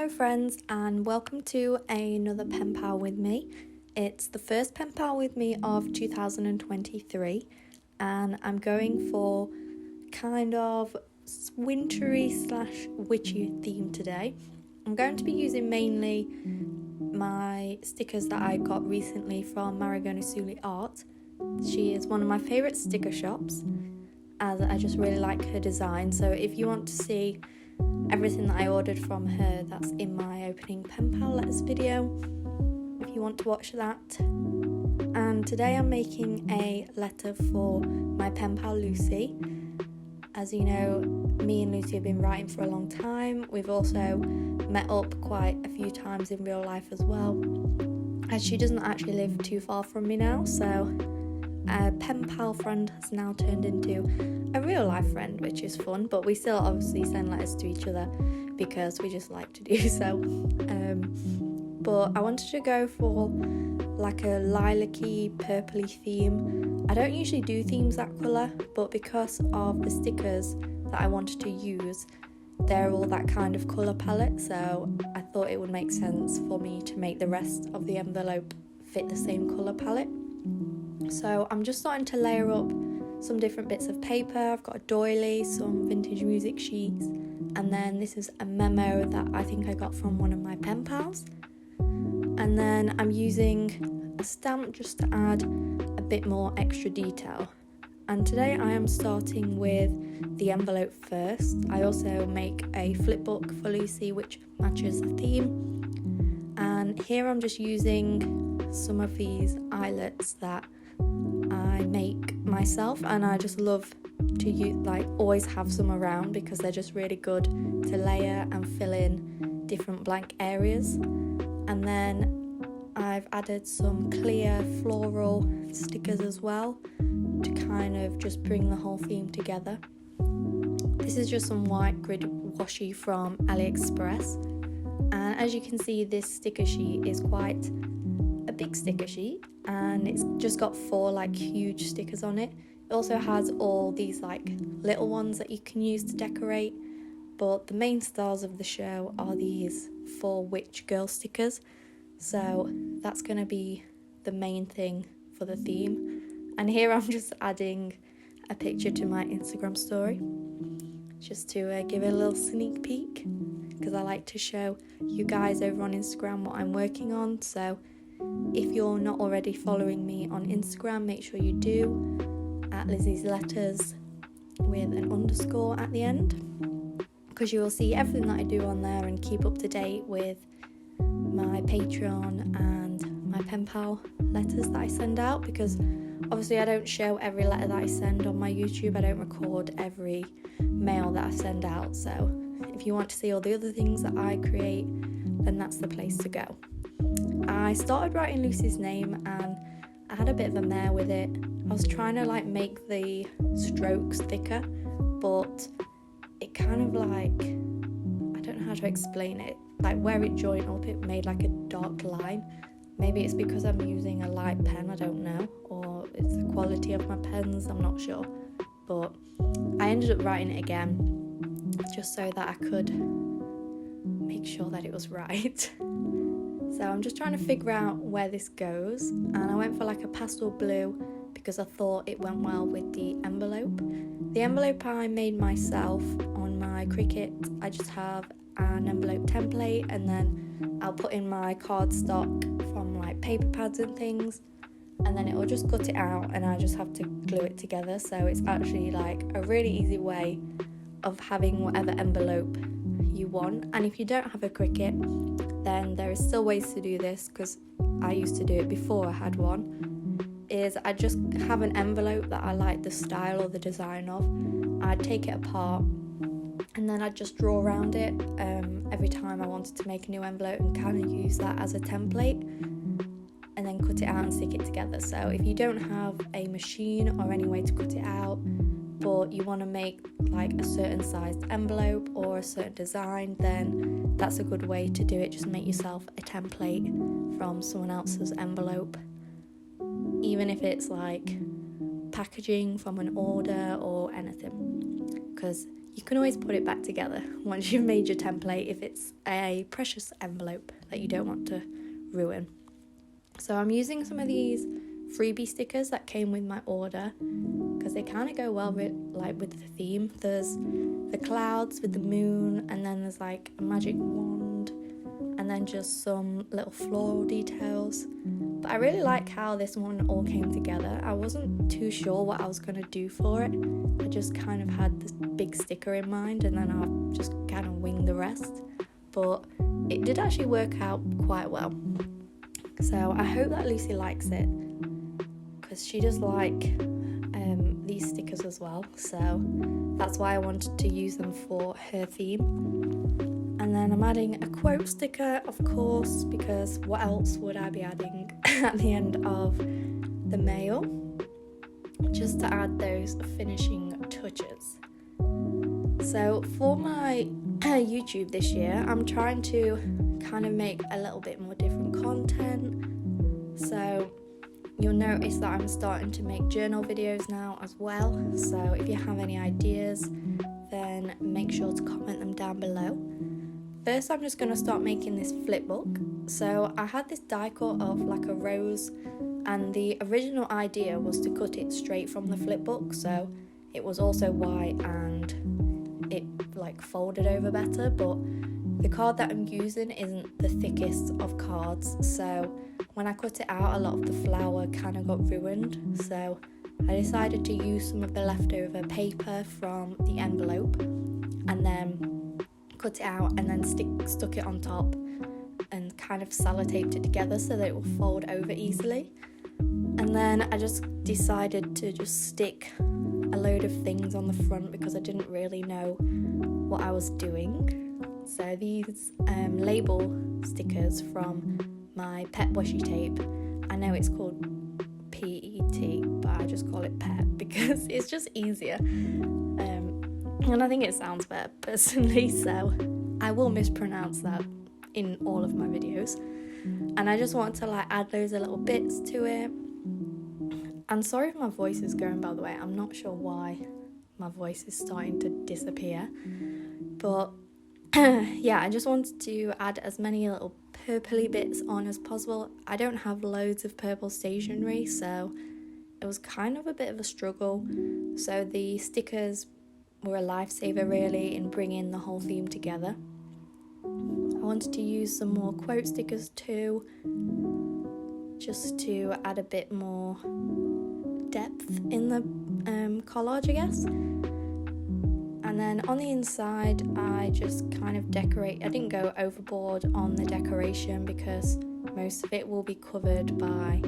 Hello friends, and welcome to another pen pal with me. It's the first pen pal with me of 2023 and I'm going for kind of wintry / witchy theme today. I'm going to be using mainly my stickers that I got recently from Marigona Art. She is one of my favourite sticker shops as I just really like her design, so if you want to see everything that I ordered from her, that's in my opening pen pal letters video if you want to watch that. And today I'm making a letter for my pen pal Lucy. As you know, me and Lucy have been writing for a long time. We've also met up quite a few times in real life as well, as she doesn't actually live too far from me now, so a pen pal friend has now turned into a real life friend, which is fun, but we still obviously send letters to each other because we just like to do so. But I wanted to go for like a lilac-y, purpley theme. I don't usually do themes that colour, but because of the stickers that I wanted to use, they're all that kind of colour palette, so I thought it would make sense for me to make the rest of the envelope fit the same colour palette. So I'm just starting to layer up some different bits of paper. I've got a doily, some vintage music sheets, and then this is a memo that I think I got from one of my pen pals. And then I'm using a stamp just to add a bit more extra detail. And today I am starting with the envelope first. I also make a flip book for Lucy which matches the theme. And here I'm just using some of these eyelets that I make myself, and I just love to always have some around because they're just really good to layer and fill in different blank areas. And then I've added some clear floral stickers as well to kind of just bring the whole theme together. This is just some white grid washi from AliExpress, and as you can see, this sticker sheet is quite a big sticker sheet, and it's just got 4 huge stickers on it. It also has all these little ones that you can use to decorate, but the main stars of the show are these 4 witch girl stickers, so that's going to be the main thing for the theme. And here I'm just adding a picture to my Instagram story just to give it a little sneak peek, because I like to show you guys over on Instagram what I'm working on. So if you're not already following me on Instagram, make sure you do, at Lizziesletters with an underscore at the end, because you will see everything that I do on there and keep up to date with my Patreon and my pen pal letters that I send out, because obviously I don't show every letter that I send on my YouTube. I don't record every mail that I send out, so if you want to see all the other things that I create, then that's the place to go. I started writing Lucy's name and I had a bit of a mare with it. I was trying to make the strokes thicker, but it kind of I don't know how to explain it, where it joined up it made a dark line. Maybe it's because I'm using a light pen, I don't know, or it's the quality of my pens, I'm not sure. But I ended up writing it again just so that I could make sure that it was right. So I'm just trying to figure out where this goes, and I went for a pastel blue because I thought it went well with the envelope. The envelope I made myself on my Cricut. I just have an envelope template, and then I'll put in my cardstock from paper pads and things, and then it will just cut it out and I just have to glue it together. So it's actually a really easy way of having whatever envelope you want. And if you don't have a Cricut, then there is still ways to do this, because I used to do it before I had one. Is I just have an envelope that I like the style or the design of. I'd take it apart and then I'd just draw around it every time I wanted to make a new envelope, and kind of use that as a template, and then cut it out and stick it together. So if you don't have a machine or any way to cut it out, but you want to make a certain sized envelope or a certain design, then that's a good way to do it. Just make yourself a template from someone else's envelope, even if it's packaging from an order or anything, because you can always put it back together once you've made your template if it's a precious envelope that you don't want to ruin. So I'm using some of these freebie stickers that came with my order because they kind of go well with the theme. There's the clouds with the moon, and then there's like a magic wand, and then just some little floral details. But I really like how this one all came together. I wasn't too sure what I was going to do for it. I just kind of had this big sticker in mind, and then I'll just kind of wing the rest. But it did actually work out quite well. So I hope that Lucy likes it, because she does like these stickers as well. So that's why I wanted to use them for her theme. And then I'm adding a quote sticker, of course, because what else would I be adding at the end of the mail? Just to add those finishing touches. So for my YouTube this year, I'm trying to kind of make a little bit more different content. So you'll notice that I'm starting to make journal videos now as well. So if you have any ideas, then make sure to comment them down below. First, I'm just going to start making this flip book. So I had this die cut of like a rose, and the original idea was to cut it straight from the flip book, so it was also white and it like folded over better. But the card that I'm using isn't the thickest of cards, so when I cut it out, a lot of the flower kind of got ruined. So I decided to use some of the leftover paper from the envelope and then cut it out and then stuck it on top and kind of sellotaped it together so that it will fold over easily. And then I just decided to just stick a load of things on the front because I didn't really know what I was doing. So these label stickers from my pet washi tape, I know it's called PET, but I just call it pet because it's just easier, and I think it sounds better personally, so I will mispronounce that in all of my videos. And I just want to like add those little bits to it. I'm sorry if my voice is going, by the way. I'm not sure why my voice is starting to disappear, but yeah, I just wanted to add as many little purpley bits on as possible. I don't have loads of purple stationery, so it was kind of a bit of a struggle. So the stickers were a lifesaver really in bringing the whole theme together. I wanted to use some more quote stickers too, just to add a bit more depth in the collage, I guess. And then on the inside, I just kind of decorate. I didn't go overboard on the decoration because most of it will be covered by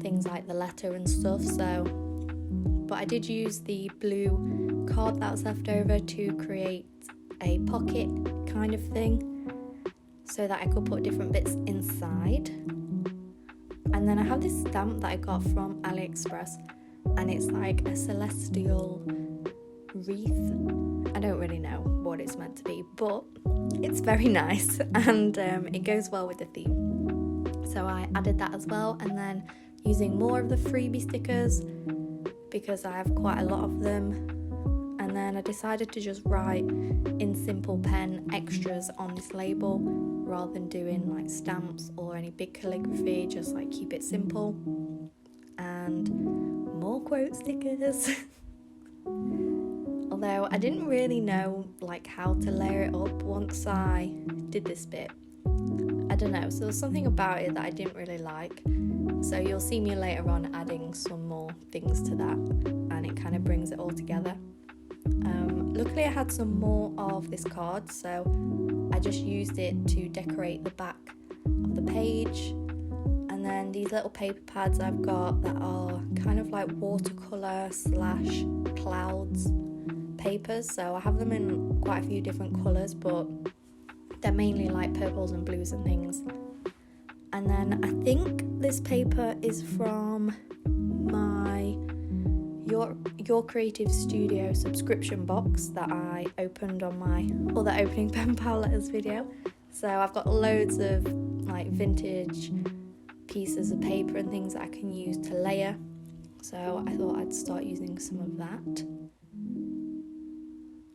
things like the letter and stuff. But I did use the blue card that was left over to create a pocket kind of thing so that I could put different bits inside. And then I have this stamp that I got from AliExpress, and it's like a celestial wreath. I don't really know what it's meant to be, but it's very nice and it goes well with the theme. So I added that as well, and then using more of the freebie stickers because I have quite a lot of them. And then I decided to just write in simple pen extras on this label rather than doing like stamps or any big calligraphy, just like keep it simple. And more quote stickers. Although I didn't really know like how to layer it up once I did this bit. I don't know, so there was something about it that I didn't really like. So you'll see me later on adding some more things to that, and it kind of brings it all together. Luckily I had some more of this card, so I just used it to decorate the back of the page. And then these little paper pads I've got that are kind of like watercolour / clouds papers, so I have them in quite a few different colours, but they're mainly like purples and blues and things. And then I think this paper is from my Your Creative Studio subscription box that I opened on my other opening pen pal letters video. So I've got loads of like vintage pieces of paper and things that I can use to layer. So I thought I'd start using some of that.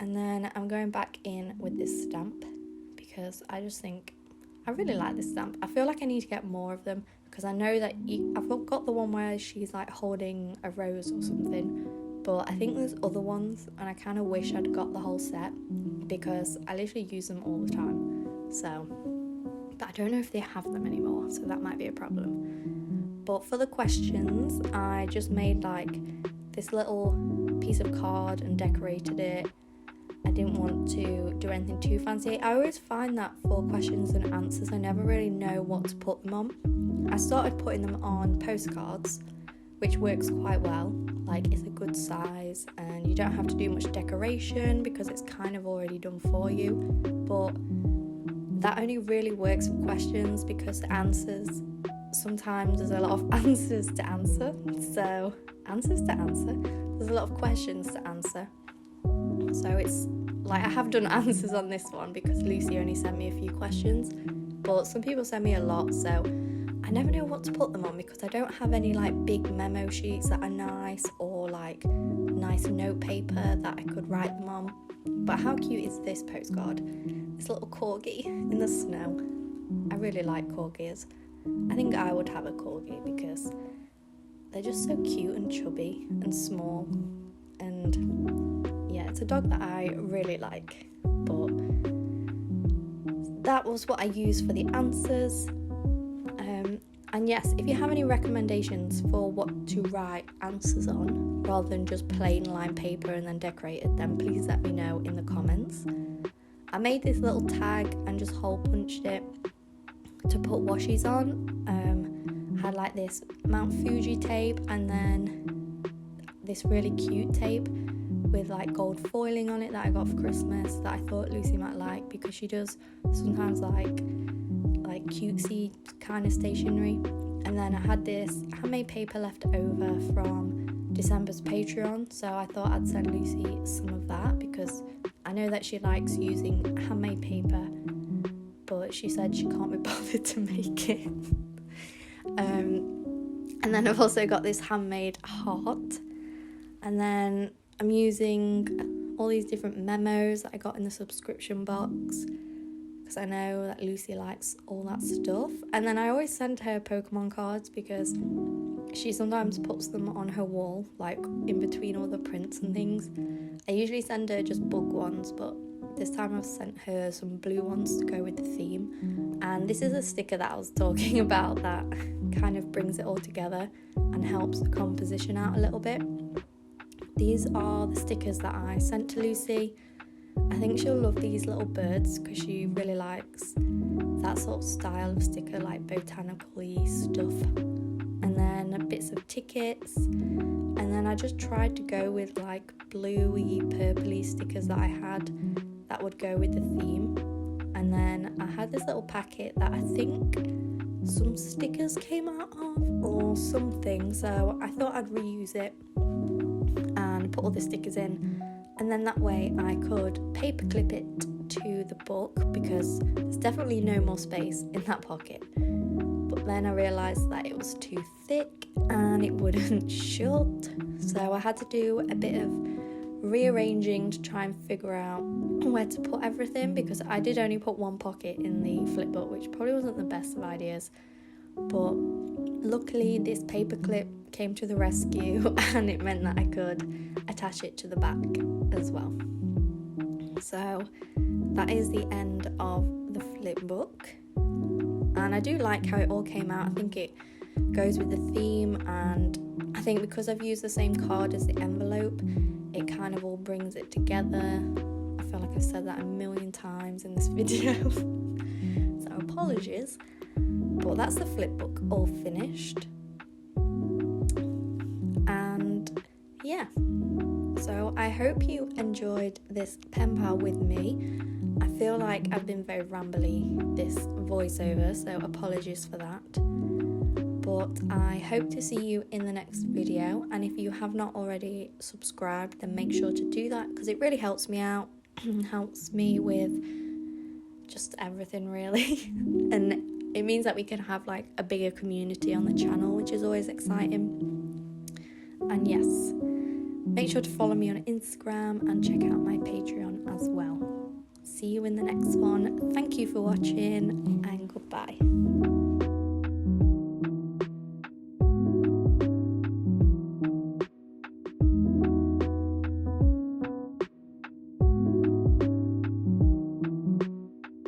And then I'm going back in with this stamp because I just think I really like this stamp. I feel like I need to get more of them because I know that I've got the one where she's like holding a rose or something, but I think there's other ones and I kind of wish I'd got the whole set because I literally use them all the time. So, but I don't know if they have them anymore, so that might be a problem. But for the questions, I just made like this little piece of card and decorated it. I didn't want to do anything too fancy. I always find that for questions and answers, I never really know what to put them on. I started putting them on postcards, which works quite well. Like, it's a good size and you don't have to do much decoration because it's kind of already done for you. But that only really works for questions because the answers, sometimes there's a lot of answers to answer. So, there's a lot of questions to answer. So it's like I have done answers on this one because Lucy only sent me a few questions, but some people send me a lot, so I never know what to put them on because I don't have any like big memo sheets that are nice or like nice note paper that I could write them on. But how cute is this postcard? This little corgi in the snow. I really like corgis. I think I would have a corgi because they're just so cute and chubby and small, and yeah, it's a dog that I really like. But that was what I used for the answers. And yes, if you have any recommendations for what to write answers on rather than just plain line paper and then decorate it, then please let me know in the comments. I made this little tag and just hole punched it to put washies on. I had like this Mount Fuji tape and then this really cute tape with like gold foiling on it that I got for Christmas that I thought Lucy might like because she does sometimes like cutesy kind of stationery. And then I had this handmade paper left over from December's Patreon, so I thought I'd send Lucy some of that because I know that she likes using handmade paper, but she said she can't be bothered to make it. And then I've also got this handmade heart, and then I'm using all these different memos that I got in the subscription box because I know that Lucy likes all that stuff. And then I always send her Pokemon cards because she sometimes puts them on her wall, like in between all the prints and things. I usually send her just book ones, but this time I've sent her some blue ones to go with the theme. And this is a sticker that I was talking about that kind of brings it all together and helps the composition out a little bit. These are the stickers that I sent to Lucy. I think she'll love these little birds because she really likes that sort of style of sticker, like botanical-y stuff. And then bits of tickets. And then I just tried to go with like bluey, purpley stickers that I had that would go with the theme. And then I had this little packet that I think some stickers came out of or something. So I thought I'd reuse it and put all the stickers in. And then that way I could paperclip it to the book because there's definitely no more space in that pocket. But then I realised that it was too thick and it wouldn't shut. So I had to do a bit of rearranging to try and figure out where to put everything because I did only put one pocket in the flip book, which probably wasn't the best of ideas. But luckily this paperclip came to the rescue and it meant that I could attach it to the back as well. So that is the end of the flip book, and I do like how it all came out. I think it goes with the theme, and I think because I've used the same card as the envelope, it kind of all brings it together. I feel like I've said that a million times in this video, so apologies. But that's the flip book all finished. And yeah, so I hope you enjoyed this pen pal with me. I feel like I've been very rambly this voiceover, so apologies for that. But I hope to see you in the next video, and if you have not already subscribed, then make sure to do that because it really helps me out, helps me with just everything really. And it means that we can have like a bigger community on the channel, which is always exciting. And yes, Make sure to follow me on Instagram and check out my Patreon as well. See you in the next one. Thank you for watching and goodbye.